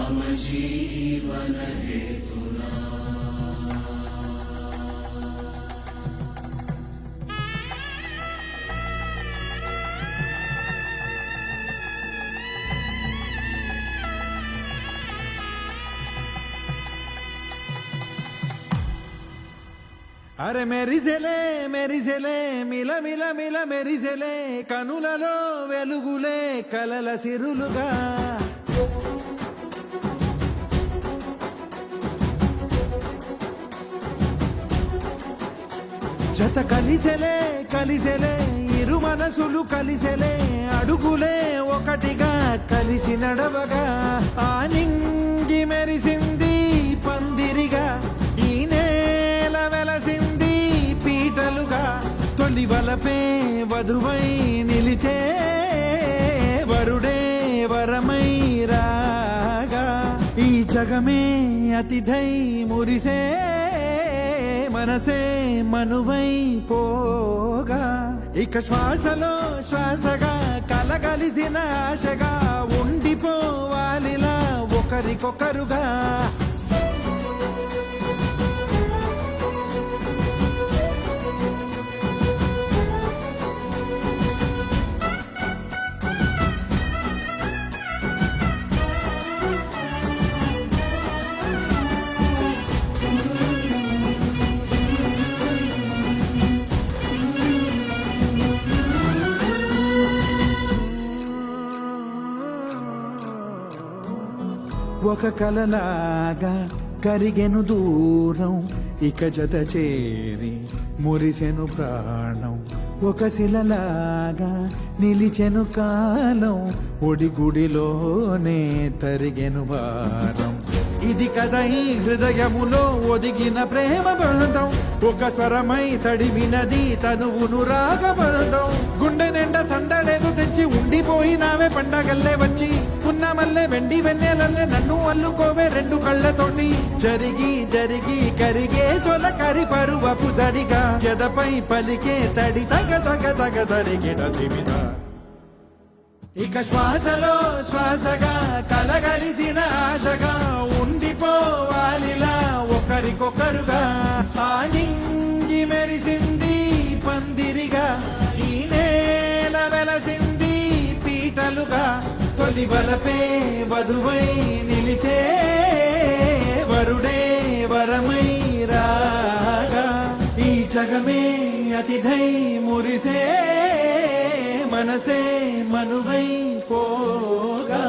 मम जीवन हेतुना। అరే మెరిసెలే మెరిసెలే మిల మిల మిల మెరిసెలే కనులలో వెలుగులే కలల సిరులుగా జత కలిసెలే కలిసెలే ఇరు మనసులు కలిసెలే అడుగులే ఒకటిగా కలిసి నడవగా ఆ నింగి మెరిసింది పందిరిగా ఈ నేల వెలసింది పీటలుగా తొలి వలపే వధువై నిలిచే వరుడే వరమై రాగా ఈ జగమే అతిథై మురిసే మనసే మనువై పోగా ఇక శ్వాసలో శ్వాసగా కలగలిసిన ఆశగా ఉండిపోవాలిలా ఒకరికొకరుగా ఒక కలలాగా కరిగెను దూరం ఇక జత చేరి మురిసెను ప్రాణం ఒక శిలలాగా నిలిచెను కాలం ఒడిగుడిలోనే తరిగెను వారం ఇది కదా ఈ హృదయములో ఒదిగిన ప్రేమ బంధం ఒక స్వరమై తడివినది తనువును రాగబంధం గుండె నిండా సందడేదు తెచ్చి ఉండిపోయినావే పండగల్లే వచ్చి పున్నమల్లే వెండి వెన్నెలల్లే నన్ను అల్లుకోవే రెండు కళ్ళతోటి జరిగి జరిగి కరిగే తొల కరి పరువపు జడిగా ఎదపై పలికే తడి తగ తగ తగ తరిగిడ తిమిద ఇక శ్వాసలో శ్వాసగా కలగలిసిన ఆశగా ఉండిపోవాలిలా ఒకరికొకరుగా ఆ నింగి మెరిసింది పందిరిగా ఈ నేల వెలసింది పీటలుగా తొలి వలపే వధువై నిలిచే వరుడే వరమై రాగా ఈ జగమే అతిథై మురిసే మనసే మనువై పోగా